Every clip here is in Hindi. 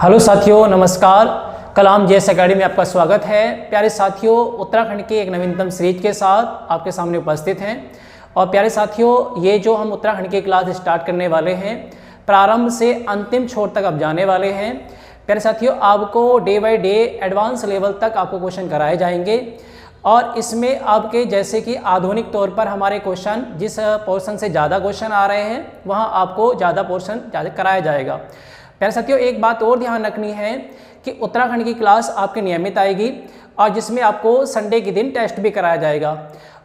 हेलो साथियों, नमस्कार। कलाम जेएस एकेडमी में आपका स्वागत है। प्यारे साथियों, उत्तराखंड की एक नवीनतम सीरीज के साथ आपके सामने उपस्थित हैं। और प्यारे साथियों, ये जो हम उत्तराखंड की क्लास स्टार्ट करने वाले हैं, प्रारंभ से अंतिम छोर तक अब जाने वाले हैं। प्यारे साथियों, आपको day by day advance level तक आपको क्वेश्चन कराए जाएंगे और इसमें आपके जैसे कि आधुनिक तौर पर हमारे क्वेश्चन जिस पोर्शन से ज़्यादा क्वेश्चन आ रहे हैं वहाँ आपको ज़्यादा पोर्शन कराया जाएगा। प्यारे साथियों, एक बात और ध्यान रखनी है कि उत्तराखंड की क्लास आपके नियमित आएगी और जिसमें आपको संडे के दिन टेस्ट भी कराया जाएगा।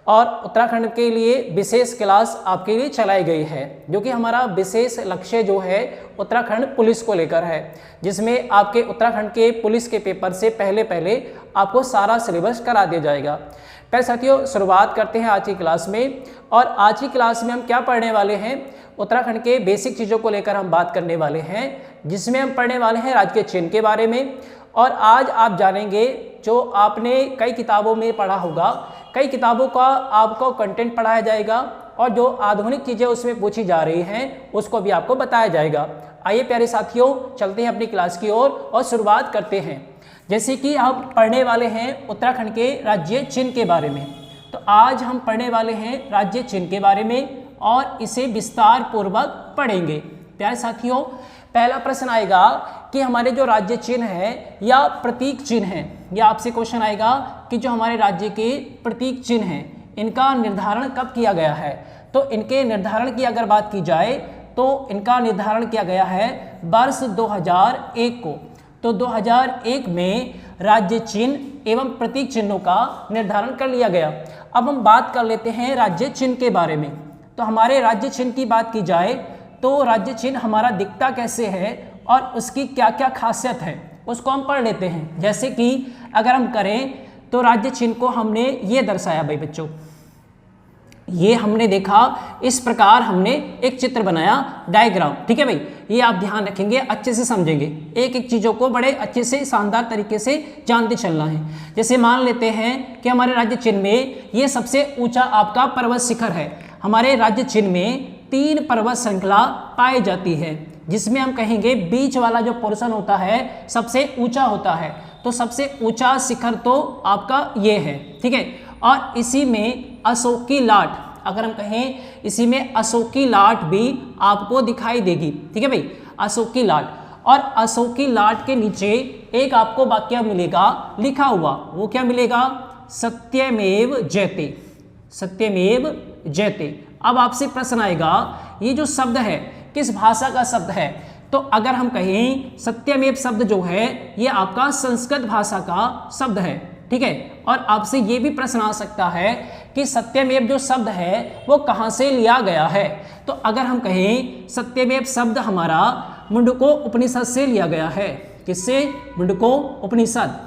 और उत्तराखंड के लिए विशेष क्लास आपके लिए चलाई गई है, जो कि हमारा विशेष लक्ष्य जो है उत्तराखंड पुलिस को लेकर है, जिसमें आपके उत्तराखंड के पुलिस के पेपर से पहले आपको सारा सिलेबस करा दिया जाएगा। प्यारे साथियों, शुरुआत करते हैं आज की क्लास में। और आज की क्लास में हम क्या पढ़ने वाले हैं, उत्तराखंड के बेसिक चीज़ों को लेकर हम बात करने वाले हैं, जिसमें हम पढ़ने वाले हैं राज्य के चिन्ह के बारे में। और आज आप जानेंगे जो आपने कई किताबों में पढ़ा होगा, कई किताबों का आपको कंटेंट पढ़ाया जाएगा और जो आधुनिक चीज़ें उसमें पूछी जा रही हैं उसको भी आपको बताया जाएगा। आइए प्यारे साथियों, चलते हैं अपनी क्लास की ओर और शुरुआत करते हैं। जैसे कि हम पढ़ने वाले हैं उत्तराखंड के राज्य चिन्ह के बारे में, तो आज हम पढ़ने वाले हैं राज्य चिन्ह के बारे में और इसे विस्तार पूर्वक पढ़ेंगे। प्यारे साथियों, पहला प्रश्न आएगा कि हमारे जो राज्य चिन्ह है या प्रतीक चिन्ह है, या आपसे क्वेश्चन आएगा कि जो हमारे राज्य के प्रतीक चिन्ह हैं इनका निर्धारण कब किया गया है। तो इनके निर्धारण की अगर बात की जाए तो इनका निर्धारण किया गया है वर्ष 2001 को। तो 2001 में राज्य चिन्ह एवं प्रतीक चिन्हों का निर्धारण कर लिया गया। अब हम बात कर लेते हैं राज्य चिन्ह के बारे में। तो हमारे राज्य चिन्ह की बात की जाए तो राज्य चिन्ह हमारा दिखता कैसे है और उसकी क्या क्या खासियत है उसको हम पढ़ लेते हैं। जैसे कि अगर हम करें तो राज्य चिन्ह को हमने ये दर्शाया भाई बच्चों, ये हमने देखा इस प्रकार हमने एक चित्र बनाया, डायग्राम। ठीक है भाई, ये आप ध्यान रखेंगे, अच्छे से समझेंगे, एक एक चीज़ों को बड़े अच्छे से शानदार तरीके से जानते चलना है। जैसे मान लेते हैं कि हमारे राज्य चिन्ह में ये सबसे ऊंचा आपका पर्वत शिखर है। हमारे राज्य चिन्ह में 3 पर्वत श्रृंखला पाई जाती है, जिसमें हम कहेंगे बीच वाला जो पोर्शन होता है सबसे ऊंचा होता है। तो सबसे ऊंचा शिखर तो आपका ये है, ठीक है। और इसी में अशोकी लाट, अगर हम कहें इसी में अशोकी लाट भी आपको दिखाई देगी, ठीक है भाई, अशोकी लाट। और अशोकी लाट के नीचे एक आपको वाक्य मिलेगा लिखा हुआ, वो क्या मिलेगा, सत्यमेव जयते, सत्यमेव जयते। अब आपसे प्रश्न आएगा ये जो शब्द है किस भाषा का शब्द है। तो अगर हम कहें सत्यमेव शब्द जो है ये आपका संस्कृत भाषा का शब्द है, ठीक है। और आपसे ये भी प्रश्न आ सकता है कि सत्यमेव जो शब्द है वो कहाँ से लिया गया है। तो अगर हम कहें सत्यमेव शब्द हमारा मुंडको उपनिषद से लिया गया है। किससे, मुंडको उपनिषद।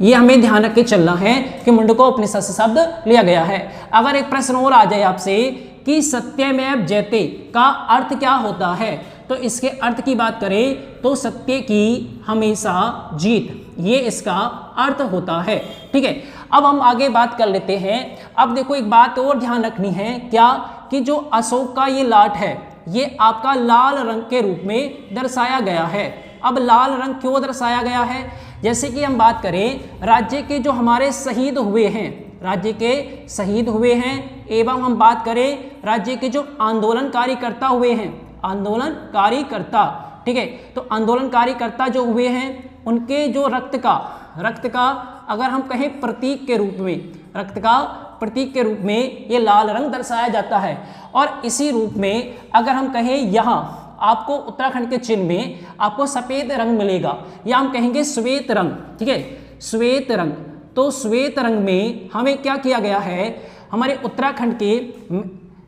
ये हमें ध्यान रख के चलना है कि मुंडको उपनिषद से शब्द लिया गया है। अगर एक प्रश्न और आ जाए आपसे कि सत्यमेव जयते का अर्थ क्या होता है, तो इसके अर्थ की बात करें तो सत्य की हमेशा जीत, ये इसका अर्थ होता है, ठीक है। अब हम आगे बात कर लेते हैं। अब देखो एक बात और ध्यान रखनी है, क्या कि जो अशोक का ये लाट है ये आपका लाल रंग के रूप में दर्शाया गया है। अब लाल रंग क्यों दर्शाया गया है, जैसे कि हम बात करें राज्य के जो हमारे शहीद हुए हैं, राज्य के शहीद हुए हैं, एवं हम बात करें राज्य के जो आंदोलनकारी करता हुए हैं, आंदोलनकारी करता, ठीक है। तो आंदोलनकारी करता जो हुए हैं उनके जो रक्त का अगर हम कहें प्रतीक के रूप में, रक्त का प्रतीक के रूप में ये लाल रंग दर्शाया जाता है। और इसी रूप में अगर हम कहें यहाँ आपको उत्तराखंड के चिन्ह में आपको सफ़ेद रंग मिलेगा, या हम कहेंगे श्वेत रंग, ठीक है, श्वेत रंग। तो श्वेत रंग में हमें क्या किया गया है, हमारे उत्तराखंड के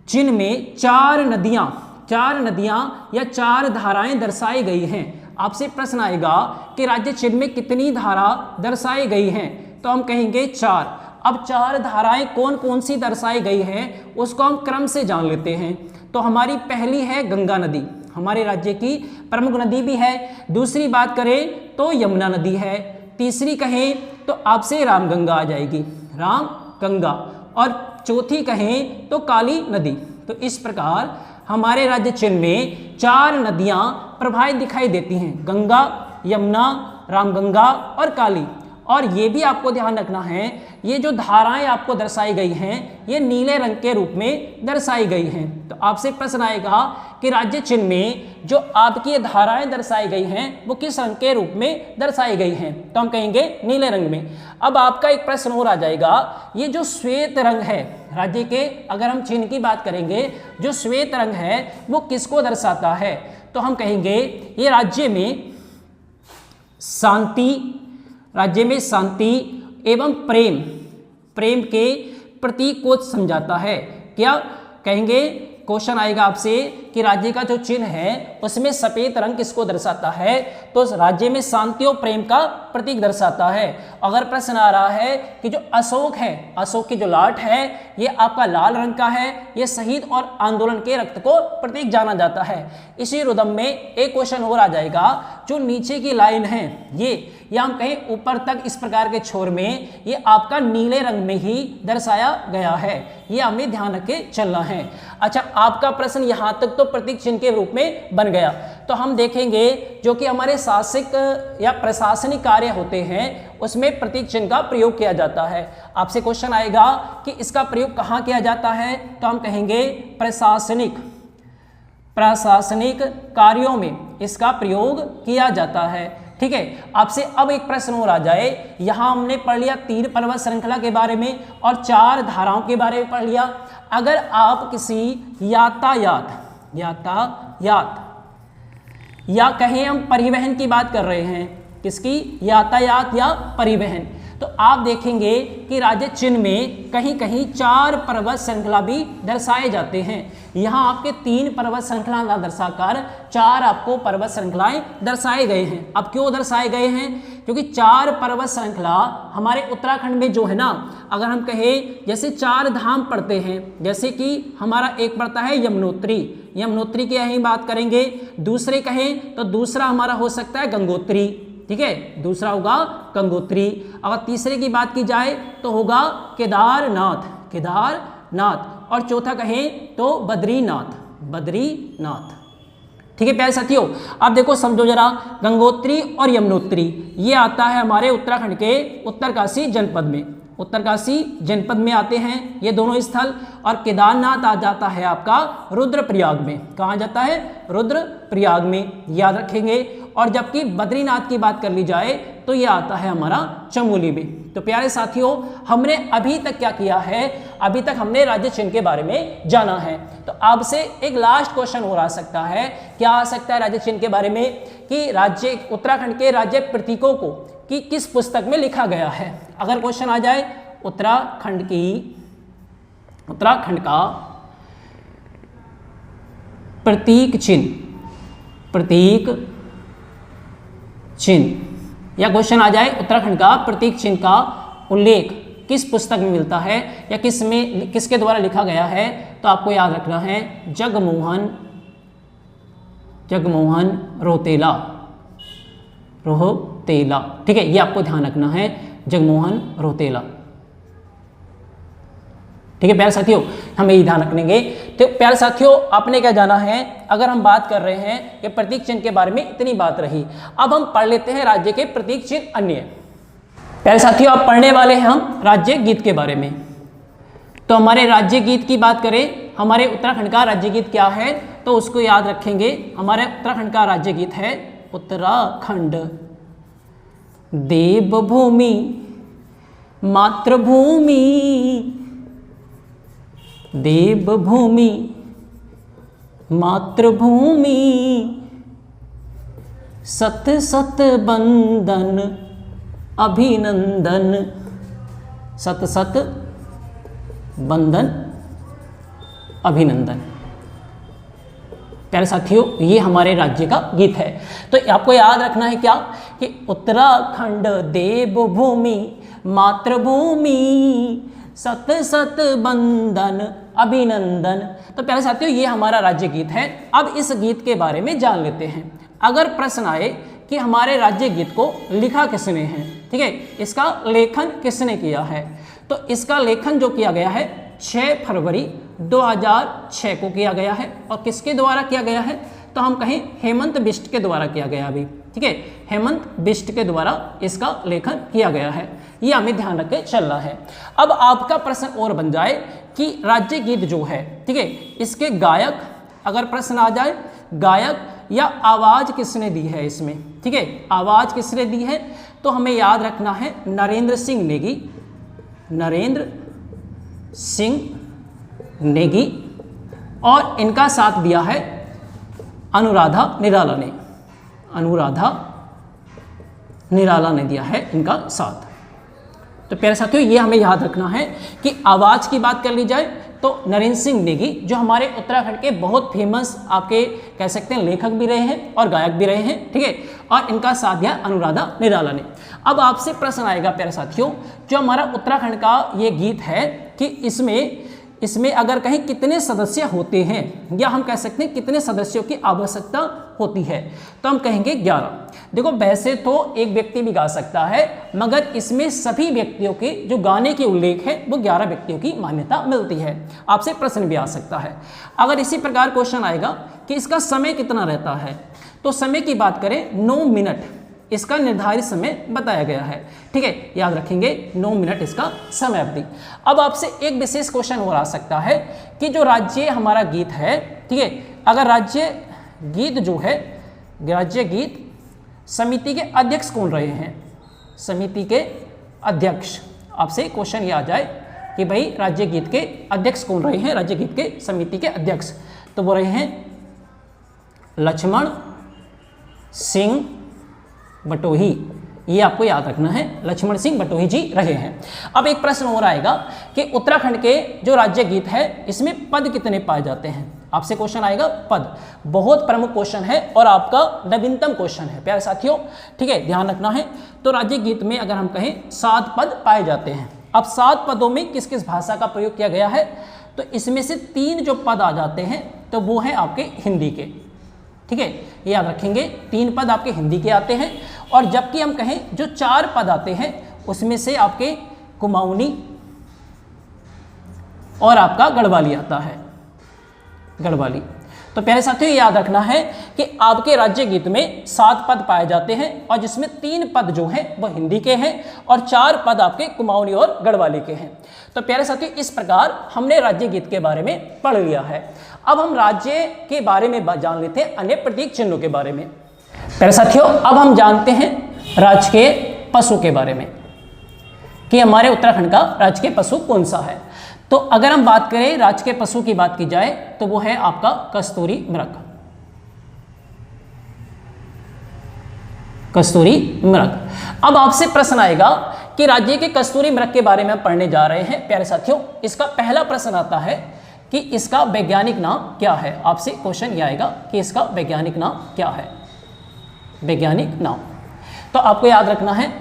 चिन्ह में 4 नदियां या 4 धाराएं दर्शाई गई हैं। आपसे प्रश्न आएगा कि राज्य चिन्ह में कितनी धारा दर्शाई गई हैं, तो हम कहेंगे 4। अब 4 धाराएं कौन कौन सी दर्शाई गई हैं उसको हम क्रम से जान लेते हैं। तो हमारी पहली है गंगा नदी, हमारे राज्य की प्रमुख नदी भी है। दूसरी बात करें तो यमुना नदी है। तीसरी कहें तो आपसे रामगंगा आ जाएगी, रामगंगा। और चौथी कहें तो काली नदी। तो इस प्रकार हमारे राज्य चिन्ह में 4 नदियां प्रवाहित दिखाई देती हैं, गंगा, यमुना, रामगंगा और काली। और ये भी आपको ध्यान रखना है, ये जो धाराएं आपको दर्शाई गई हैं ये नीले रंग के रूप में दर्शाई गई हैं। तो आपसे प्रश्न आएगा कि राज्य चिन्ह में जो आपकी ये धाराएं दर्शाई गई हैं वो किस रंग के रूप में दर्शाई गई हैं, तो हम कहेंगे नीले रंग में। अब आपका एक प्रश्न और आ जाएगा, ये जो श्वेत रंग है राज्य के, अगर हम चिन्ह की बात करेंगे, जो श्वेत रंग है वो किसको दर्शाता है, तो हम कहेंगे ये राज्य में शांति एवं प्रेम के प्रतीक को समझाता है। क्या कहेंगे, क्वेश्चन आएगा आपसे कि राज्य का जो चिन्ह है उसमें सफेद रंग किसको दर्शाता है, तो राज्य में शांति और प्रेम का प्रतीक दर्शाता है। अगर प्रश्न आ रहा है कि जो अशोक है, अशोक की जो लाट है ये आपका लाल रंग का है, ये शहीद और आंदोलन के रक्त को प्रतीक जाना जाता है। इसी रुदम में एक क्वेश्चन और आ जाएगा, जो नीचे की लाइन है ये या हम कहें ऊपर तक इस प्रकार के छोर में, ये आपका नीले रंग में ही दर्शाया गया है, ये हमें ध्यान रख के चलना है। अच्छा, आपका प्रश्न यहाँ तक तो प्रतीक चिन्ह के रूप में बन गया। तो हम देखेंगे जो कि हमारे शासक या प्रशासनिक कार्य होते हैं उसमें प्रतीक चिन्ह का प्रयोग किया जाता है। आपसे क्वेश्चन आएगा कि इसका प्रयोग कहाँ किया जाता है, तो हम कहेंगे प्रशासनिक कार्यों में इसका प्रयोग किया जाता है। ठीक है, आपसे अब एक प्रश्न और आ जाए, यहाँ हमने पढ़ लिया 3 पर्वत श्रृंखला के बारे में और 4 धाराओं के बारे में पढ़ लिया। अगर आप किसी यातायात या कहें हम परिवहन की बात कर रहे हैं, किसकी, यातायात या परिवहन, तो आप देखेंगे कि राज्य चिन्ह में कहीं कहीं 4 पर्वत श्रृंखला भी दर्शाए जाते हैं। यहाँ आपके 3 पर्वत श्रृंखला ना दर्शाकर 4 आपको पर्वत श्रृंखलाएं दर्शाए गए हैं। अब क्यों दर्शाए गए हैं, क्योंकि 4 पर्वत श्रृंखला हमारे उत्तराखंड में जो है ना, अगर हम कहें जैसे 4 धाम पड़ते हैं, जैसे कि हमारा एक पड़ता है यमुनोत्री की यही बात करेंगे, दूसरे कहें तो दूसरा हमारा हो सकता है गंगोत्री, ठीक है, दूसरा होगा गंगोत्री। अगर तीसरे की बात की जाए तो होगा केदारनाथ, और चौथा कहें तो बद्रीनाथ। ठीक है प्यारे साथियों, अब देखो समझो जरा, गंगोत्री और यमुनोत्री ये आता है हमारे उत्तराखंड के उत्तरकाशी जनपद में आते हैं ये दोनों स्थल, और केदारनाथ आ जाता है आपका रुद्रप्रयाग में। कहाँ जाता है, रुद्रप्रयाग में, याद रखेंगे। और जबकि बद्रीनाथ की बात कर ली जाए तो ये आता है हमारा चमोली में। तो प्यारे साथियों, हमने अभी तक क्या किया है, अभी तक हमने राज्य चिन्ह के बारे में जाना है। तो आपसे एक लास्ट क्वेश्चन हो आ सकता है, क्या आ सकता है राज्य चिन्ह के बारे में, कि उत्तराखंड के राज्य प्रतीकों को कि किस पुस्तक में लिखा गया है। अगर क्वेश्चन आ जाए उत्तराखंड का प्रतीक चिन्ह या क्वेश्चन आ जाए उत्तराखंड का प्रतीक चिन्ह का उल्लेख किस पुस्तक में मिलता है या किसके द्वारा लिखा गया है, तो आपको याद रखना है जगमोहन रोतेला। ठीक है, ये आपको ध्यान रखना है, जगमोहन रोतेला। ठीक है प्यारे साथियों, हम यही ध्यान रखेंगे। तो प्यारे साथियों, आपने क्या जाना है, अगर हम बात कर रहे हैं कि प्रतीक चिन्ह के बारे में इतनी बात रही, अब हम पढ़ लेते हैं राज्य के प्रतीक चिन्ह अन्य। प्यारे साथियों, आप पढ़ने वाले हैं हम राज्य गीत के बारे में। तो हमारे राज्य गीत की बात करें, हमारे उत्तराखंड का राज्य गीत क्या है, तो उसको याद रखेंगे। हमारे उत्तराखंड का राज्य गीत है उत्तराखंड देवभूमि मातृभूमि, देवभूमि मातृभूमि, सत सत बंदन अभिनंदन, सत सत बंदन अभिनंदन। प्यारे साथियों, ये हमारे राज्य का गीत है। तो आपको याद रखना है क्या, कि उत्तराखंड देवभूमि मातृभूमि, सत सत बंदन अभिनंदन। तो प्यारे साथियों, ये हमारा राज्य गीत है। अब इस गीत के बारे में जान लेते हैं। अगर प्रश्न आए कि हमारे राज्य गीत को लिखा किसने है, ठीक है, इसका लेखन किसने किया है, तो इसका लेखन जो किया गया है 6 फरवरी 2006 को किया गया है। और किसके द्वारा किया गया है, तो हम कहें हेमंत बिष्ट के द्वारा किया गया अभी, ठीक है, हेमंत बिष्ट के द्वारा इसका लेखन किया गया है। ये हमें ध्यान रख के चलना है। अब आपका प्रश्न और बन जाए कि राज्य गीत जो है, ठीक है, इसके गायक अगर प्रश्न आ जाए, गायक या आवाज किसने दी है इसमें, ठीक है, आवाज किसने दी है, तो हमें याद रखना है नरेंद्र सिंह नेगी, नरेंद्र सिंह नेगी। और इनका साथ दिया है अनुराधा निराला ने, अनुराधा निराला ने दिया है इनका साथ। तो प्यारे साथियों, ये हमें याद रखना है कि आवाज की बात कर ली जाए तो नरेंद्र सिंह नेगी जो हमारे उत्तराखंड के बहुत फेमस आपके कह सकते हैं लेखक भी रहे हैं और गायक भी रहे हैं, ठीक है, और इनका साथ दिया अनुराधा निराला ने। अब आपसे प्रश्न आएगा प्यारे साथियों, जो हमारा उत्तराखंड का ये गीत है कि इसमें अगर कहीं कितने सदस्य होते हैं, या हम कह सकते हैं कितने सदस्यों की आवश्यकता होती है, तो हम कहेंगे 11। देखो वैसे तो एक व्यक्ति भी गा सकता है, मगर इसमें सभी व्यक्तियों के जो गाने के उल्लेख है वो 11 व्यक्तियों की मान्यता मिलती है। आपसे प्रश्न भी आ सकता है। अगर इसी प्रकार क्वेश्चन आएगा कि इसका समय कितना रहता है, तो समय की बात करें 9 मिनट इसका निर्धारित समय बताया गया है, ठीक है, याद रखेंगे 9 मिनट इसका समय अवधि। अब आपसे एक विशेष क्वेश्चन और आ सकता है कि जो राज्य हमारा गीत है, ठीक है, अगर राज्य गीत जो है, राज्य गीत समिति के अध्यक्ष कौन रहे हैं, समिति के अध्यक्ष, आपसे क्वेश्चन ये आ जाए कि भाई राज्य गीत के अध्यक्ष कौन रहे हैं, राज्य गीत के समिति के अध्यक्ष, तो वो रहे हैं लक्ष्मण सिंह बटोही। ये आपको याद रखना है, लक्ष्मण सिंह बटोही जी रहे हैं। अब एक प्रश्न और आएगा कि उत्तराखंड के जो राज्य गीत है इसमें पद कितने पाए जाते हैं, आपसे क्वेश्चन आएगा पद। बहुत प्रमुख क्वेश्चन है और आपका नवीनतम क्वेश्चन है प्यारे साथियों, ठीक है, ध्यान रखना है। तो राज्य गीत में अगर हम कहें 7 पद पाए जाते हैं। अब 7 पदों में किस किस भाषा का प्रयोग किया गया है, तो इसमें से 3 जो पद आ जाते हैं तो वो है आपके हिंदी के, ठीक है, ये याद रखेंगे 3 पद आपके हिंदी के आते हैं। और जबकि हम कहें जो 4 पद आते हैं उसमें से आपके कुमाऊनी और आपका गढ़वाली आता है, गढ़वाली। तो प्यारे साथियों, ये याद रखना है कि आपके राज्य गीत में 7 पद पाए जाते हैं और जिसमें 3 पद जो हैं वो हिंदी के हैं और 4 पद आपके कुमाऊनी और गढ़वाली के हैं। तो प्यारे साथियों, इस प्रकार हमने राज्य गीत के बारे में पढ़ लिया है। अब हम राज्य के बारे में जान लेते हैं अन्य प्रतीक चिन्हों के बारे में। प्यारे साथियों, अब हम जानते हैं राज्य के पशु के बारे में कि हमारे उत्तराखंड का राज्य के पशु कौन सा है। तो अगर हम बात करें राज्य के पशु की बात की जाए तो वो है आपका कस्तूरी मृग, कस्तूरी मृग। अब आपसे प्रश्न आएगा कि राज्य के कस्तूरी मृग के बारे में हम पढ़ने जा रहे हैं। प्यारे साथियों, इसका पहला प्रश्न आता है कि इसका वैज्ञानिक नाम क्या है। आपसे क्वेश्चन ये आएगा कि इसका वैज्ञानिक नाम क्या है, वैज्ञानिक नाम। तो आपको याद रखना है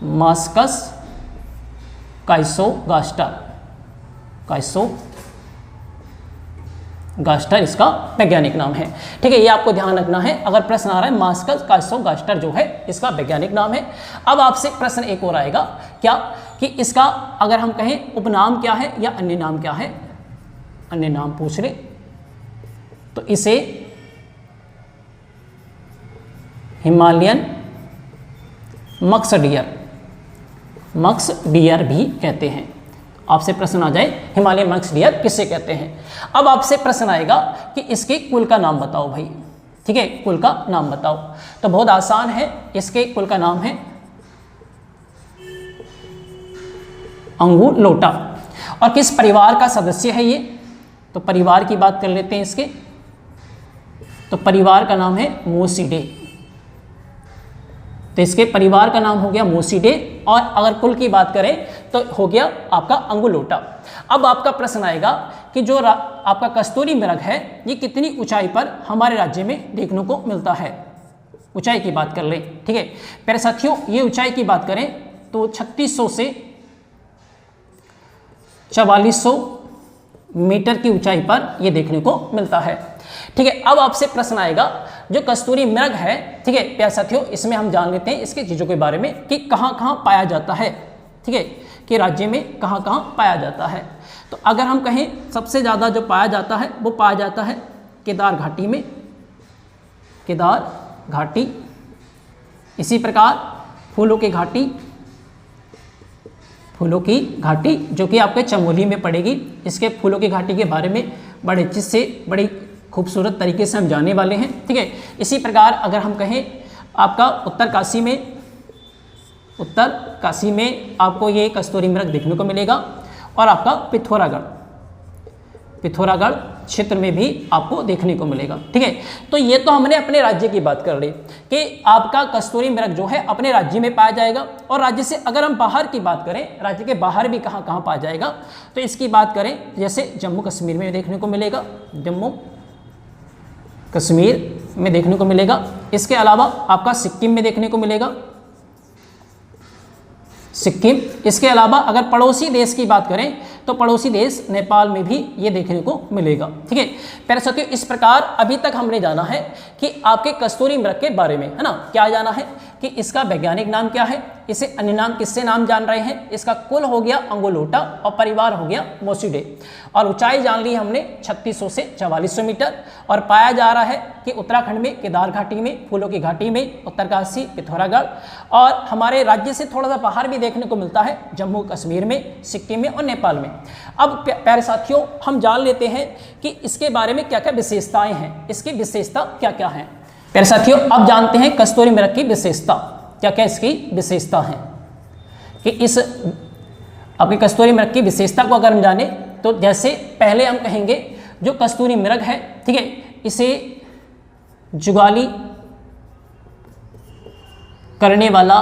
मास्कस काइसोगास्टर, काइसोगास्टर इसका वैज्ञानिक नाम है, ठीक है, ये आपको ध्यान रखना है। अगर प्रश्न आ रहा है मास्कस काइसोगास्टर जो है इसका वैज्ञानिक नाम है। अब आपसे प्रश्न एक और आएगा क्या कि इसका अगर हम कहें उपनाम क्या है या अन्य नाम क्या है, अन्य नाम पूछ ले तो इसे हिमालयन मक्स डियर भी कहते हैं। आपसे प्रश्न आ जाए हिमालयन मक्स डियर किससे कहते हैं। अब आपसे प्रश्न आएगा कि इसके कुल का नाम बताओ भाई, ठीक है, कुल का नाम बताओ। तो बहुत आसान है, इसके कुल का नाम है अंगुलोटा। और किस परिवार का सदस्य है ये, तो परिवार की बात कर लेते हैं इसके। तो परिवार का नाम है मोसिडे, तो इसके परिवार का नाम हो गया मोसिडे। और अगर कुल की बात करें तो हो गया आपका अंगुलोटा। अब आपका प्रश्न आएगा कि जो आपका कस्तूरी मृग है ये कितनी ऊंचाई पर हमारे राज्य में देखने को मिलता है। ऊंचाई की बात कर लें, ठीक है प्यारे साथियों, ये ऊंचाई की बात करें तो 3600 से 4400 मीटर की ऊंचाई पर यह देखने को मिलता है, ठीक है। अब आपसे प्रश्न आएगा जो कस्तूरी मृग है, ठीक है प्यारे साथियों, इसमें हम जान लेते हैं इसके चीज़ों के बारे में कि कहाँ कहाँ पाया जाता है, ठीक है, कि राज्य में कहाँ कहाँ पाया जाता है। तो तो अगर हम कहें सबसे ज़्यादा जो पाया जाता है वो पाया जाता है केदार घाटी में, केदार घाटी। इसी प्रकार फूलों की घाटी, फूलों की घाटी जो कि आपके चमोली में पड़ेगी। इसके फूलों की घाटी के बारे में बड़े अच्छे से बड़ी खूबसूरत तरीके से हम जानने वाले हैं, ठीक है। इसी प्रकार अगर हम कहें आपका उत्तरकाशी में, उत्तरकाशी में आपको ये कस्तूरी मृग देखने को मिलेगा। और आपका पिथौरागढ़, पिथौरागढ़ क्षेत्र में भी आपको देखने को मिलेगा, ठीक है। तो ये तो हमने अपने राज्य की बात कर ली कि आपका कस्तूरी मृग जो है अपने राज्य में पाया जाएगा। और राज्य से अगर हम बाहर की बात करें, राज्य के बाहर भी कहाँ कहाँ पाया जाएगा, तो इसकी बात करें जैसे जम्मू कश्मीर में देखने को मिलेगा, जम्मू कश्मीर में देखने को मिलेगा। इसके अलावा आपका सिक्किम में देखने को मिलेगा, सिक्किम। इसके अलावा अगर पड़ोसी देश की बात करें तो पड़ोसी देश नेपाल में भी ये देखने को मिलेगा, ठीक है। प्यारे साथियों, इस प्रकार अभी तक हमने जाना है कि आपके कस्तूरी मृग के बारे में, है ना। क्या जाना है कि इसका वैज्ञानिक नाम क्या है, इसे अन्य नाम किससे नाम जान रहे हैं, इसका कुल हो गया अंगोलोटा और परिवार हो गया मोसिडे। और ऊंचाई जान ली हमने 3600 से 4400 मीटर। और पाया जा रहा है कि उत्तराखंड में केदार घाटी में, फूलों की घाटी में, उत्तरकाशी, पिथौरागढ़, और हमारे राज्य से थोड़ा सा बाहर भी देखने को मिलता है जम्मू कश्मीर में, सिक्किम में और नेपाल में। अब प्यारे साथियों, हम जान लेते हैं कि इसके बारे में क्या क्या विशेषताएं हैं, इसकी विशेषता क्या क्या है। प्यारे साथियों, अब जानते हैं कस्तूरी मृग की विशेषता, क्या क्या इसकी विशेषता है। कि इस आपके कस्तूरी मृग की विशेषता को अगर हम जाने तो जैसे पहले हम कहेंगे जो कस्तूरी मृग है, ठीक है, इसे जुगाली करने वाला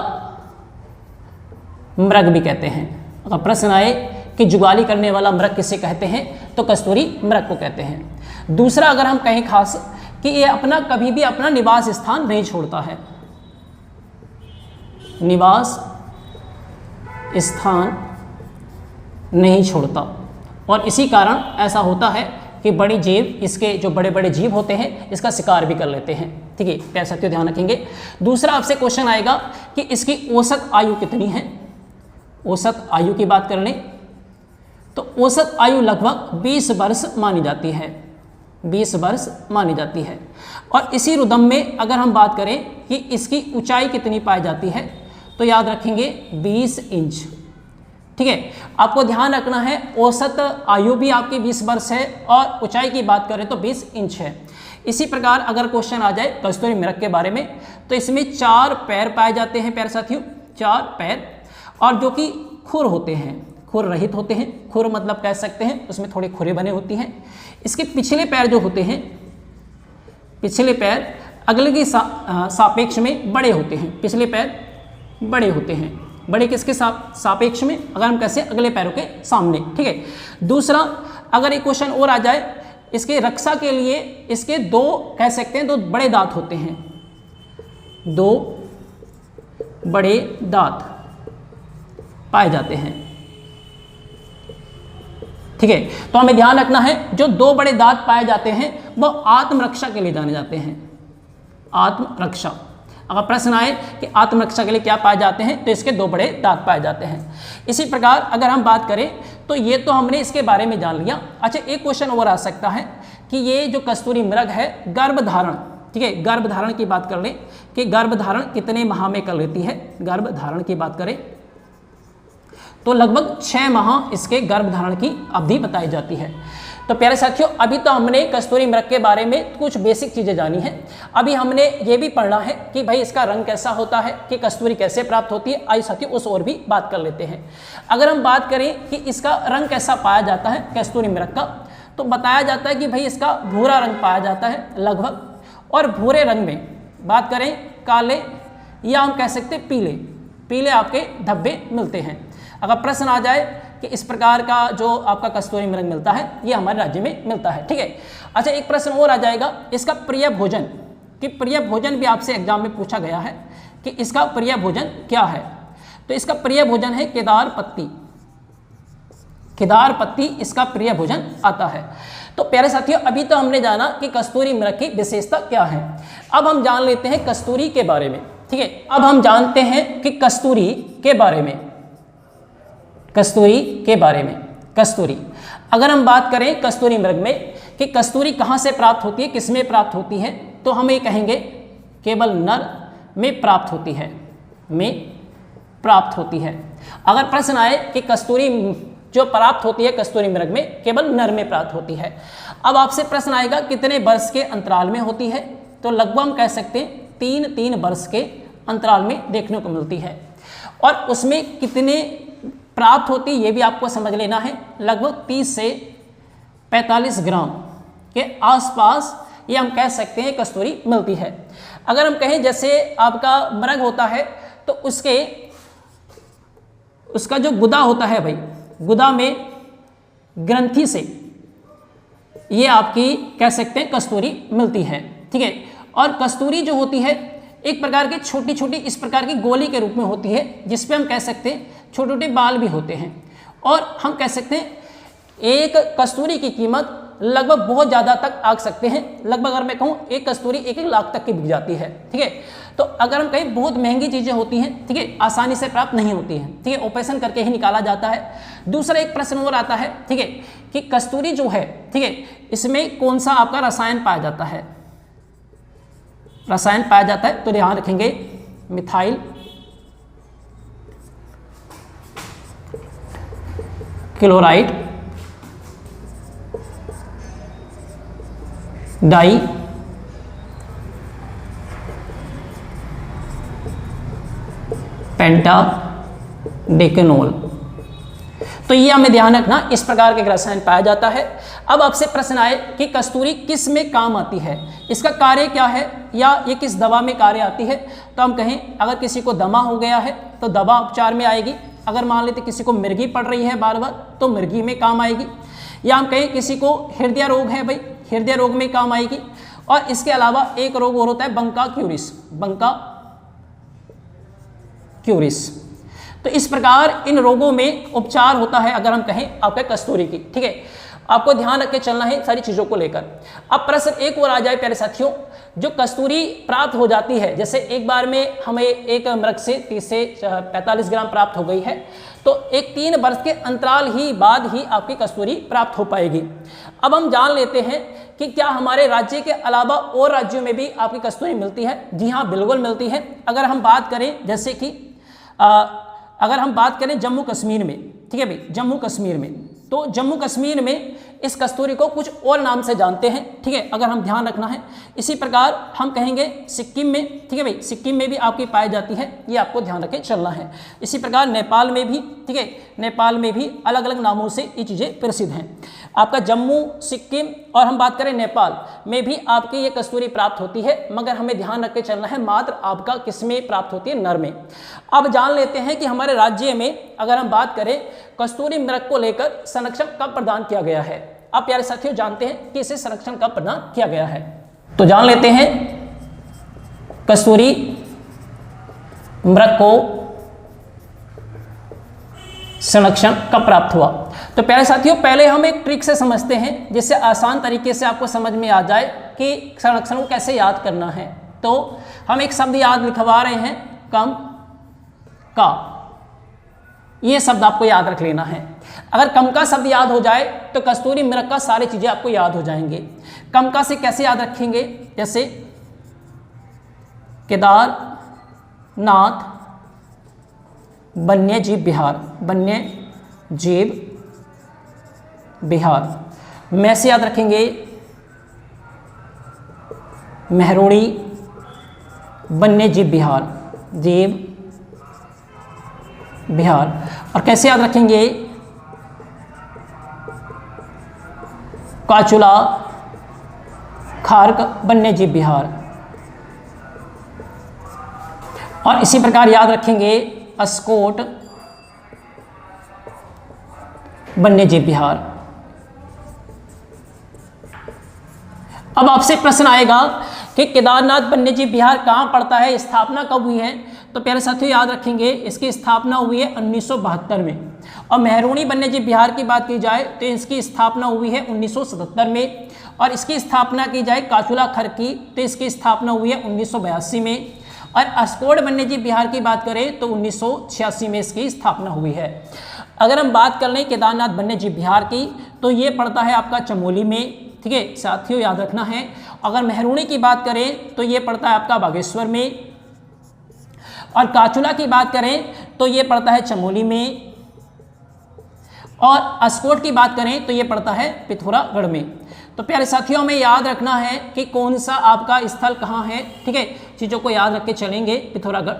मृग भी कहते हैं। अगर प्रश्न आए कि जुगाली करने वाला मृग किसे कहते हैं, तो कस्तूरी मृग को कहते हैं। दूसरा अगर हम कहें खास कि ये अपना कभी भी अपना निवास स्थान नहीं छोड़ता है, निवास स्थान नहीं छोड़ता। और इसी कारण ऐसा होता है कि बड़ी जीव, इसके जो बड़े बड़े जीव होते हैं, इसका शिकार भी कर लेते हैं, ठीक है। प्यारे साथियों, ध्यान रखेंगे। दूसरा आपसे क्वेश्चन आएगा कि इसकी औसत आयु कितनी है। औसत आयु की बात कर लें तो औसत आयु लगभग 20 वर्ष मानी जाती है, 20 वर्ष मानी जाती है। और इसी रुदम में अगर हम बात करें कि इसकी ऊंचाई कितनी पाई जाती है, तो याद रखेंगे 20 इंच, ठीक है। आपको ध्यान रखना है औसत आयु भी आपकी 20 वर्ष है और ऊंचाई की बात करें तो 20 इंच है। इसी प्रकार अगर क्वेश्चन आ जाए कस्तूरी मृग के बारे में, तो इसमें 4 पैर पाए जाते हैं प्यारे साथियों, 4 पैर, और जो कि खुर होते हैं, खुर रहित होते हैं। खुर मतलब कह सकते हैं उसमें थोड़ी खुरें बने होती हैं। इसके पिछले पैर जो होते हैं, पिछले पैर अगले के सापेक्ष में बड़े होते हैं, पिछले पैर बड़े होते हैं। बड़े किसके सापेक्ष में, अगर हम कैसे, अगले पैरों के सामने, ठीक है। दूसरा अगर एक क्वेश्चन और आ जाए, इसके रक्षा के लिए इसके 2 कह सकते हैं 2 बड़े दांत होते हैं, 2 बड़े दांत पाए जाते हैं, ठीक है। तो हमें ध्यान रखना है जो 2 बड़े दांत पाए जाते हैं वो आत्मरक्षा के लिए जाने जाते हैं, आत्मरक्षा। अगर प्रश्न आए कि आत्मरक्षा के लिए क्या पाए जाते हैं, तो इसके 2 बड़े दांत पाए जाते हैं। इसी प्रकार अगर हम बात करें तो ये तो हमने इसके बारे में जान लिया। अच्छा, एक क्वेश्चन और आ सकता है कि ये जो कस्तूरी मृग है गर्भधारण, ठीक है, गर्भधारण की बात कर लें कि गर्भधारण कितने माह में कर लेती है। गर्भधारण की बात करें तो लगभग 6 माह इसके गर्भधारण की अवधि बताई जाती है। तो प्यारे साथियों, अभी तो हमने कस्तूरी मृग के बारे में कुछ बेसिक चीज़ें जानी हैं। अभी हमने ये भी पढ़ना है कि भाई इसका रंग कैसा होता है, कि कस्तूरी कैसे प्राप्त होती है। आइए साथियों उस और भी बात कर लेते हैं। अगर हम बात करें कि इसका रंग कैसा पाया जाता है कस्तूरी मृग का, तो बताया जाता है कि भाई इसका भूरा रंग पाया जाता है लगभग। और भूरे रंग में बात करें काले या हम कह सकते पीले, पीले आपके धब्बे मिलते हैं। अगर प्रश्न आ जाए कि इस प्रकार का जो आपका कस्तूरी मृग मिलता है ये हमारे राज्य में मिलता है, ठीक है। अच्छा, एक प्रश्न और आ जाएगा इसका प्रिय भोजन, कि प्रिय भोजन भी आपसे एग्जाम में पूछा गया है कि इसका प्रिय भोजन क्या है। तो इसका प्रिय भोजन है केदार पत्ती, केदार पत्ती इसका प्रिय भोजन आता है। तो प्यारे साथियों, अभी तो हमने जाना कि कस्तूरी मृग की विशेषता क्या है। अब हम जान लेते हैं कस्तूरी के बारे में, ठीक है। अब हम जानते हैं कि कस्तूरी के बारे में, कस्तूरी के बारे में। कस्तूरी अगर हम बात करें कस्तूरी मृग में कि कस्तूरी कहाँ से प्राप्त होती है, किसमें प्राप्त होती है, तो हम ये कहेंगे केवल नर में प्राप्त होती है, में प्राप्त होती है। अगर प्रश्न आए कि कस्तूरी जो प्राप्त होती है कस्तूरी मृग में केवल नर में प्राप्त होती है, अब आपसे प्रश्न आएगा कितने वर्ष के अंतराल में होती है, तो लगभग हम कह सकते हैं 3 वर्ष के अंतराल में देखने को मिलती है। और उसमें कितने प्राप्त होती है ये भी आपको समझ लेना है, लगभग 30 से 45 ग्राम के आसपास ये हम कह सकते हैं कस्तूरी मिलती है। अगर हम कहें जैसे आपका मृग होता है तो उसका जो गुदा होता है भाई, गुदा में ग्रंथि से ये आपकी कह सकते हैं कस्तूरी मिलती है, ठीक है। और कस्तूरी जो होती है एक प्रकार की छोटी छोटी इस प्रकार की गोली के रूप में होती है, जिस पे हम कह सकते हैं छोटे छोटे बाल भी होते हैं। और हम कह सकते हैं एक कस्तूरी की कीमत लगभग बहुत ज़्यादा तक आ सकते हैं, लगभग अगर मैं कहूँ एक कस्तूरी 1-1 लाख तक की बिक जाती है, ठीक है। तो अगर हम कहीं बहुत महंगी चीज़ें होती हैं, ठीक है, आसानी से प्राप्त नहीं होती हैं, ठीक है, ऑपरेशन करके ही निकाला जाता है। दूसरा एक प्रश्न और आता है, ठीक है, कि कस्तूरी जो है, ठीक है, इसमें कौन सा आपका रसायन पाया जाता है, रसायन पाया जाता है, तो ध्यान रखेंगे मिथाइल क्लोराइड डाई पेंटाडेकेनोल, तो ये हमें ध्यान रखना, इस प्रकार के रसायन पाया जाता है। अब आपसे प्रश्न आए कि कस्तूरी किस में काम आती है, इसका कार्य क्या है, या ये किस दवा में कार्य आती है, तो हम कहें अगर किसी को दमा हो गया है तो दवा उपचार में आएगी। अगर मान लेते किसी को मिर्गी पड़ रही है बार बार तो मिर्गी में काम आएगी। या हम कहें किसी को हृदय रोग है भाई, हृदय रोग में काम आएगी। और इसके अलावा एक रोग और होता है बंका क्यूरिस, बंका क्यूरिस। तो इस प्रकार इन रोगों में उपचार होता है अगर हम कहें आपके कस्तूरी की, ठीक है। आपको ध्यान रख के चलना है सारी चीज़ों को लेकर। अब प्रश्न एक और आ जाए प्यारे साथियों, जो कस्तूरी प्राप्त हो जाती है, जैसे एक बार में हमें एक मृग से 30 से 45 ग्राम प्राप्त हो गई है, तो एक 3 वर्ष के अंतराल ही बाद ही आपकी कस्तूरी प्राप्त हो पाएगी। अब हम जान लेते हैं कि क्या हमारे राज्य के अलावा और राज्यों में भी आपकी कस्तूरी मिलती है। जी हाँ, बिल्कुल मिलती है। अगर हम बात करें जैसे कि अगर हम बात करें जम्मू कश्मीर में, ठीक है भाई, जम्मू कश्मीर में, तो जम्मू कश्मीर में इस कस्तूरी को कुछ और नाम से जानते हैं, ठीक है, अगर हम ध्यान रखना है। इसी प्रकार हम कहेंगे सिक्किम में, ठीक है भाई, सिक्किम में भी आपकी पाई जाती है, ये आपको ध्यान रखे चलना है। इसी प्रकार नेपाल में भी, ठीक है, नेपाल में भी अलग अलग नामों से ये चीज़ें प्रसिद्ध हैं। आपका जम्मू, सिक्किम और हम बात करें नेपाल में भी आपकी ये कस्तूरी प्राप्त होती है, मगर हमें ध्यान रख के चलना है मात्र आपका किस में प्राप्त होती है, नर में। अब जान लेते हैं कि हमारे राज्य में अगर हम बात करें कस्तूरी मृग को लेकर संरक्षण कब प्रदान किया गया है। आप प्यारे साथियों जानते हैं कि इसे संरक्षण कब प्रदान किया गया है, तो जान लेते हैं कस्तूरी मृग को संरक्षण कब प्राप्त हुआ। तो प्यारे साथियों पहले हम एक ट्रिक से समझते हैं जिससे आसान तरीके से आपको समझ में आ जाए कि संरक्षण को कैसे याद करना है। तो हम एक शब्द याद लिखवा रहे हैं, कम का, ये शब्द आपको याद रख लेना है। अगर कम का शब्द याद हो जाए तो कस्तूरी मृग का सारी चीजें आपको याद हो जाएंगे। कम का से कैसे याद रखेंगे, जैसे केदारनाथ वन्यजीव विहार, वन्यजीव विहार। मैं से याद रखेंगे महरोड़ी वन्यजीव विहार, जीव विहार। और कैसे याद रखेंगे काचुला खार्क वन्यजीव विहार। और इसी प्रकार याद रखेंगे अस्कोट वन्यजीव विहार। अब आपसे प्रश्न आएगा कि केदारनाथ वन्यजीव विहार कहाँ पड़ता है, स्थापना कब हुई है। तो प्यारे साथियों याद रखेंगे इसकी स्थापना हुई है 1972 में। और महरोणी वन्यजीव विहार की बात की जाए तो इसकी स्थापना हुई है 1977 में। और इसकी स्थापना की जाए काचुला खर की तो इसकी स्थापना हुई है 1982 में। और अस्कोट वन्यजीव विहार की बात करें तो 1986 में इसकी स्थापना हुई है। अगर हम बात कर लें केदारनाथ वन्यजीव विहार की तो ये पड़ता है आपका चमोली में, ठीक है साथियों, याद रखना है। अगर मेहरुणी की बात करें तो ये पड़ता है आपका बागेश्वर में, और काचुला की बात करें तो ये पड़ता है चमोली में, और अस्कोट की बात करें तो ये पड़ता है पिथौरागढ़ में। तो प्यारे साथियों, हमें याद रखना है कि कौन सा आपका स्थल कहाँ है, ठीक है, चीज़ों को याद रख के चलेंगे। पिथौरागढ़,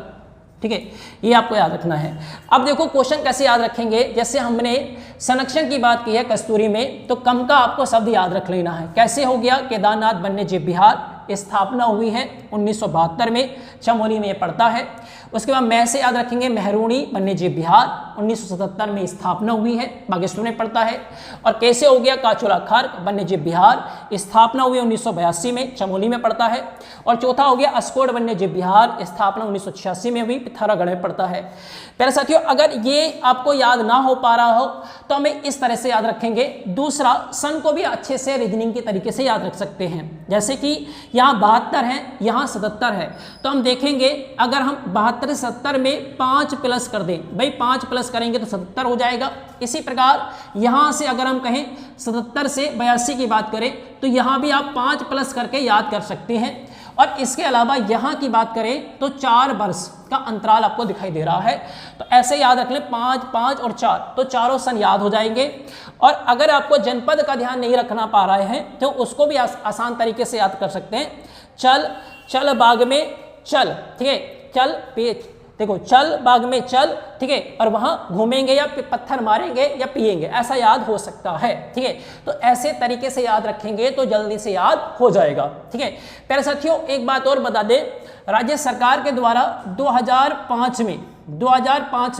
ठीक है, ये आपको याद रखना है। अब देखो क्वेश्चन कैसे याद रखेंगे, जैसे हमने संरक्षण की बात की है कस्तूरी में, तो कम का आपको शब्द याद रख लेना है। कैसे हो गया, केदारनाथ वन्यजीव विहार, स्थापना हुई है 1972 में, चमोली में ये पड़ता है। उसके बाद मैं से याद रखेंगे मेहरुणी वन्यजीव विहार, 1977 में स्थापना हुई है, बागेश्वर में पड़ता है। और कैसे हो गया, काचोला खार्क वन्यजीव विहार, स्थापना हुई 1982 में, चमोली में पड़ता है। और चौथा हो गया अस्कोट वन्यजीव विहार, स्थापना 1986 में हुई, पिथौरागढ़ में पड़ता है। प्यारे साथियों, अगर ये आपको याद ना हो पा रहा हो तो हमें इस तरह से याद रखेंगे। दूसरा, सन को भी अच्छे से रीजनिंग के तरीके से याद रख सकते हैं। जैसे कि यहाँ 72 है, यहाँ 77 है, तो हम देखेंगे अगर हम 72 से 70 में 5 प्लस कर दें, भाई 5 प्लस करेंगे तो 77 हो जाएगा। इसी प्रकार यहाँ से अगर हम कहें 77 से 82 की बात करें तो यहाँ भी आप 5 प्लस करके याद कर सकते हैं। और इसके अलावा यहाँ की बात करें तो 4 वर्ष का अंतराल आपको दिखाई दे रहा है, तो ऐसे याद रख लें 5, 5 और 4, तो चारों सन याद हो जाएंगे। और अगर आपको जनपद का ध्यान नहीं रखना पा रहे हैं तो उसको भी आसान तरीके से याद कर सकते हैं। चल, चल बाग में चल, ठीक है, चल पे, देखो चल बाग में चल, ठीक है, और वहां घूमेंगे या पत्थर मारेंगे या पिएंगे, ऐसा याद हो सकता है, ठीक है। तो ऐसे तरीके से याद रखेंगे तो जल्दी से याद हो जाएगा, ठीक है। प्यारे साथियों, एक बात और बता दें, राज्य सरकार के द्वारा 2005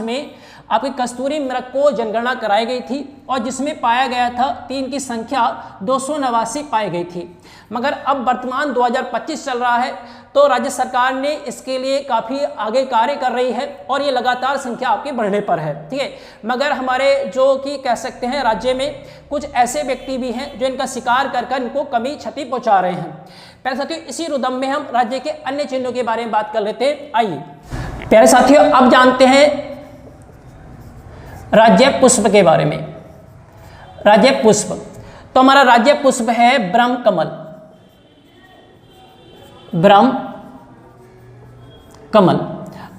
में आपकी कस्तूरी मृग को जनगणना कराई गई थी, और जिसमें पाया गया था 3 की संख्या 289 पाई गई थी। मगर अब वर्तमान 2025 चल रहा है, तो राज्य सरकार ने इसके लिए काफ़ी आगे कार्य कर रही है, और ये लगातार संख्या आपके बढ़ने पर है, ठीक है। मगर हमारे जो कि कह सकते हैं राज्य में कुछ ऐसे व्यक्ति भी हैं जो इनका शिकार कर इनको कमी क्षति पहुंचा रहे हैं। प्यारे साथियों, इसी रुदम में हम राज्य के अन्य चिन्हों के बारे में बात कर लेते हैं। आइए प्यारे साथियों, अब जानते हैं राज्य पुष्प के बारे में। राज्य पुष्प, तो हमारा राज्य पुष्प है ब्रह्म कमल, ब्रह्म कमल।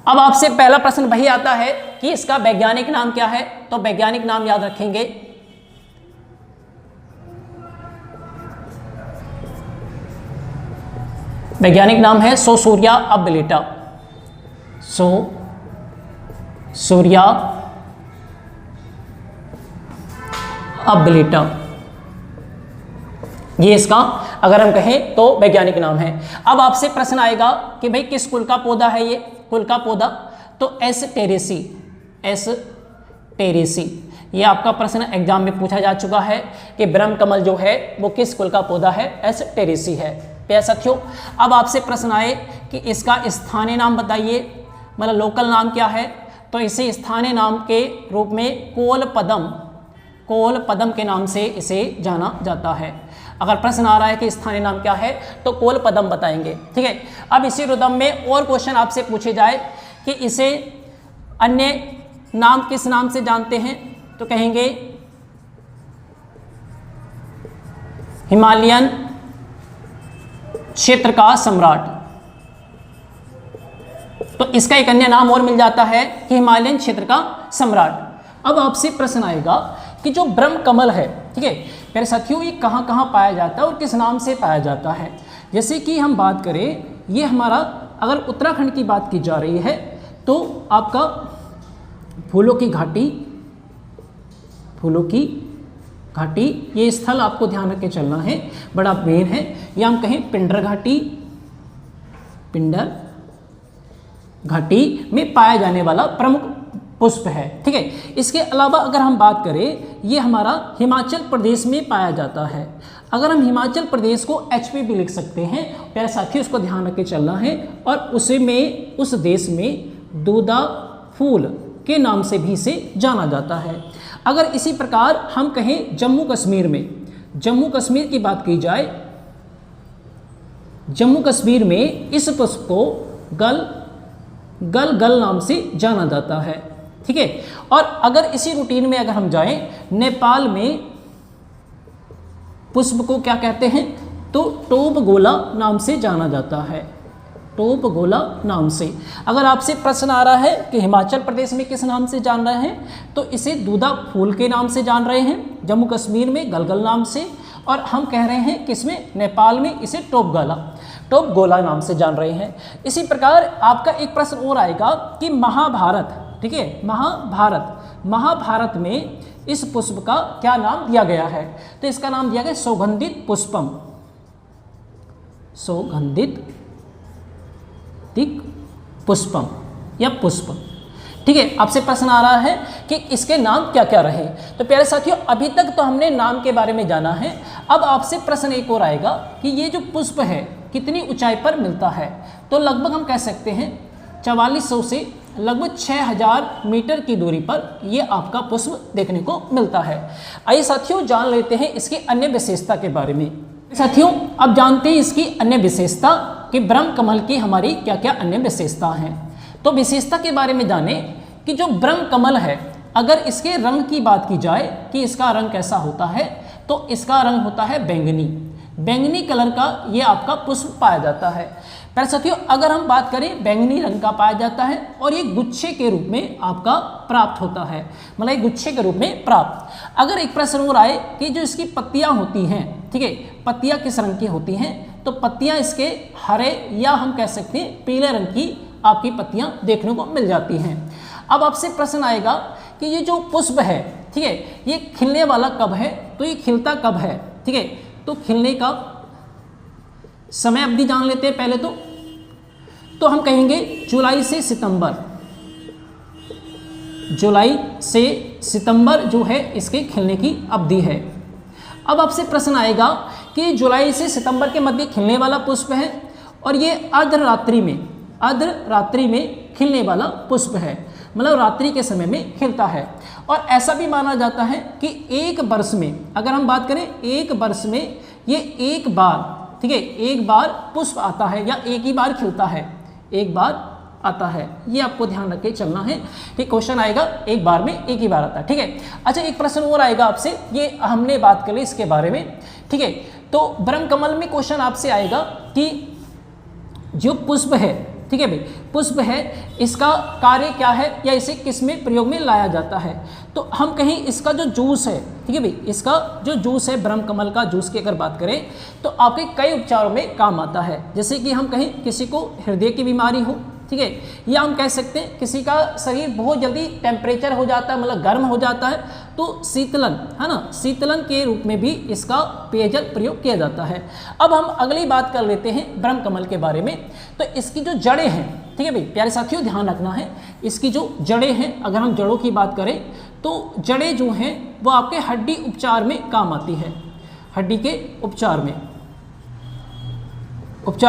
अब आपसे पहला प्रश्न वही आता है कि इसका वैज्ञानिक नाम क्या है, तो वैज्ञानिक नाम याद रखेंगे वैज्ञानिक नाम है सोसूरिया अबलिटा, सोसूरिया अबलिटा, ये इसका अगर हम कहें तो वैज्ञानिक नाम है। अब आपसे प्रश्न आएगा कि भाई किस कुल का पौधा है ये, कुल का पौधा, तो एस टेरेसी, एस टेरेसी, ये आपका प्रश्न एग्जाम में पूछा जा चुका है कि ब्रह्म कमल जो है वो किस कुल का पौधा है, एस टेरेसी है। प्यारे साथियों, अब आपसे प्रश्न आए कि इसका स्थानीय नाम बताइए, मतलब लोकल नाम क्या है, तो इसे स्थानीय नाम के रूप में कोल पदम के नाम से इसे जाना जाता है। अगर प्रश्न आ रहा है कि स्थानीय नाम क्या है तो कोल पदम बताएंगे, ठीक है। अब इसी रुदम में और क्वेश्चन आपसे पूछे जाए कि इसे अन्य नाम किस नाम से जानते हैं, तो कहेंगे हिमालयन क्षेत्र का सम्राट। तो इसका एक अन्य नाम और मिल जाता है कि हिमालयन क्षेत्र का सम्राट। अब आपसे प्रश्न आएगा कि जो ब्रह्म कमल है, ठीक है मेरे साथियों, ये कहाँ कहाँ पाया जाता है और किस नाम से पाया जाता है। जैसे कि हम बात करें, ये हमारा अगर उत्तराखंड की बात की जा रही है तो आपका फूलों की घाटी, ये स्थल आपको ध्यान रख के चलना है, बड़ा मेन है। या हम कहें पिंडर घाटी में पाया जाने वाला प्रमुख पुष्प है, ठीक है। इसके अलावा अगर हम बात करें, ये हमारा हिमाचल प्रदेश में पाया जाता है। अगर हम हिमाचल प्रदेश को HP भी लिख सकते हैं, प्यारे साथियों उसको ध्यान रख के चलना है। और उस देश में दूधा फूल के नाम से भी इसे जाना जाता है। अगर इसी प्रकार हम कहें जम्मू कश्मीर की बात की जाए, जम्मू कश्मीर में इस पुष्प को गल नाम से जाना जाता है, ठीक है। और अगर इसी रूटीन में अगर हम जाएं, नेपाल में पुष्प को क्या कहते हैं? तो टोप गोला नाम से जाना जाता है, टोप गोला नाम से। अगर आपसे प्रश्न आ रहा है कि हिमाचल प्रदेश में किस नाम से जान रहे हैं, तो इसे दूधा फूल के नाम से जान रहे हैं, जम्मू कश्मीर में गलगल नाम से, और हम कह रहे हैं किसमें? नेपाल में इसे टोप गोला नाम से जान रहे हैं। इसी प्रकार आपका एक प्रश्न और आएगा कि महाभारत, ठीक है, महाभारत में इस पुष्प का क्या नाम दिया गया है? तो इसका नाम दिया गया सौगंधित पुष्पम, सौगंधित पुष्पम या पुष्प। ठीक है, आपसे प्रश्न आ रहा है कि इसके नाम क्या क्या रहे। तो प्यारे साथियों, अभी तक तो हमने नाम के बारे में जाना है। अब आपसे प्रश्न एक और आएगा कि ये जो पुष्प है कितनी ऊंचाई पर मिलता है? तो लगभग हम कह सकते हैं 4400 से लगभग 6000 मीटर की दूरी पर ये आपका पुष्प देखने को मिलता है। आइए साथियों जान लेते हैं इसकी अन्य विशेषता के बारे में। साथियों अब जानते हैं इसकी अन्य विशेषता कि ब्रह्म कमल की हमारी क्या क्या अन्य विशेषता हैं। तो विशेषता के बारे में जाने कि जो ब्रह्म कमल है, अगर इसके रंग की बात की जाए कि इसका रंग कैसा होता है, तो इसका रंग होता है बैंगनी कलर का ये आपका पुष्प पाया जाता है। पर साथियों अगर हम बात करें बैंगनी रंग का पाया जाता है और ये गुच्छे के रूप में आपका प्राप्त होता है, मतलब एक गुच्छे के रूप में प्राप्त। अगर एक प्रश्न और आए कि जो इसकी पत्तियां होती हैं, ठीक है, पत्तियां किस रंग की होती हैं, तो पत्तियां इसके हरे या हम कह सकते हैं पीले रंग की आपकी पत्तियां देखने को मिल जाती हैं। अब आपसे प्रश्न आएगा कि ये जो पुष्प है, ठीक है, ये खिलने वाला कब है? तो ये खिलता कब है? ठीक है, तो खिलने का समय अवधि जान लेते हैं पहले तो हम कहेंगे जुलाई से सितंबर जो है इसके खिलने की अवधि है। अब आपसे प्रश्न आएगा कि जुलाई से सितंबर के मध्य खिलने वाला पुष्प है और ये अर्धरात्रि में खिलने वाला पुष्प है, मतलब रात्रि के समय में खिलता है। और ऐसा भी माना जाता है कि एक वर्ष में, अगर हम बात करें एक वर्ष में ये एक बार, ठीक है, एक बार पुष्प आता है या एक ही बार खिलता है, एक बार आता है, ये आपको ध्यान रख के चलना है। ठीक, क्वेश्चन आएगा एक बार में एक ही बार आता है। ठीक है, अच्छा एक प्रश्न और आएगा आपसे, ये हमने बात कर ली इसके बारे में। ठीक है, तो ब्रह्म कमल में क्वेश्चन आपसे आएगा कि जो पुष्प है, ठीक है भाई, पुष्प है, इसका कार्य क्या है या इसे किस में प्रयोग में लाया जाता है? तो हम कहें इसका जो जूस है, ठीक है भाई, इसका जो जूस है ब्रह्म कमल का जूस की अगर बात करें तो आपके कई उपचारों में काम आता है। जैसे कि हम कहें किसी को हृदय की बीमारी हो, ठीक है, या हम कह सकते हैं किसी का शरीर बहुत जल्दी टेम्परेचर हो जाता है, मतलब गर्म हो जाता है, तो शीतलन, है ना, शीतलन के रूप में भी इसका पेयजल प्रयोग किया जाता है। अब हम अगली बात कर लेते हैं ब्रह्म कमल के बारे में। तो इसकी जो जड़ें हैं, ठीक है भाई, प्यारे साथियों ध्यान रखना है, इसकी जो जड़ें हैं, अगर हम जड़ों की बात करें तो जड़ें जो हैं वो आपके हड्डी उपचार में काम आती है, हड्डी के उपचार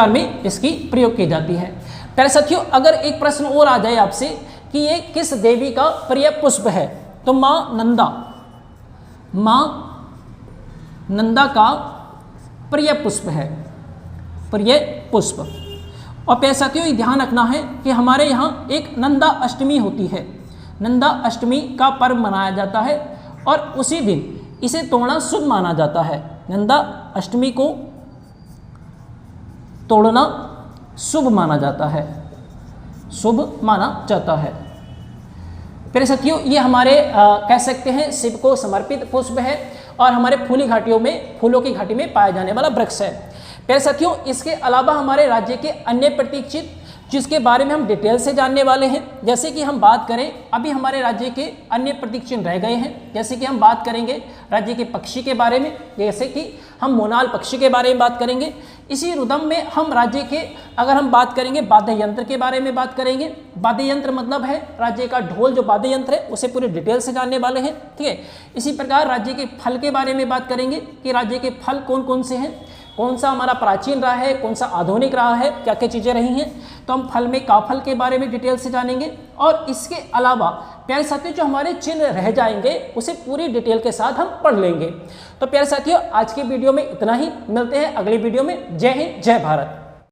में इसकी प्रयोग की जाती है। प्यारे साथियों अगर एक प्रश्न और आ जाए आपसे कि ये किस देवी का प्रिय पुष्प है, तो माँ नंदा का प्रिय पुष्प है, प्रिय पुष्प। और प्यारे साथियों ये ध्यान रखना है कि हमारे यहाँ एक नंदा अष्टमी होती है, नंदा अष्टमी का पर्व मनाया जाता है और उसी दिन इसे तोड़ना शुभ माना जाता है। नंदा अष्टमी को तोड़ना शुभ माना जाता है, शुभ माना जाता है। प्यारे साथियों ये हमारे कह सकते हैं शिव को समर्पित पुष्प है और हमारे फूलों की घाटी में पाया जाने वाला वृक्ष है। प्यारे साथियों इसके अलावा हमारे राज्य के अन्य प्रतीक जिसके बारे में हम डिटेल से जानने वाले हैं, जैसे कि हम बात करें अभी हमारे राज्य के अन्य प्रतीक चिन्ह रह गए हैं, जैसे कि हम बात करेंगे राज्य के पक्षी के बारे में, जैसे कि हम मोनाल पक्षी के बारे में बात करेंगे। इसी रुदम में हम राज्य के अगर हम बात करेंगे वाद्य यंत्र के बारे में बात करेंगे। वाद्य यंत्र मतलब है राज्य का ढोल, जो वाद्य यंत्र है उसे पूरी डिटेल से जानने वाले हैं। ठीक है, इसी प्रकार राज्य के फल के बारे में बात करेंगे कि राज्य के फल कौन कौन से हैं, कौन सा हमारा प्राचीन रहा है, कौन सा आधुनिक रहा है, क्या क्या चीज़ें रही हैं। तो हम फल में काफल के बारे में डिटेल से जानेंगे और इसके अलावा प्यारे साथियों जो हमारे चिन्ह रह जाएंगे उसे पूरी डिटेल के साथ हम पढ़ लेंगे। तो प्यारे साथियों आज के वीडियो में इतना ही, मिलते हैं अगली वीडियो में। जय हिंद, जय भारत।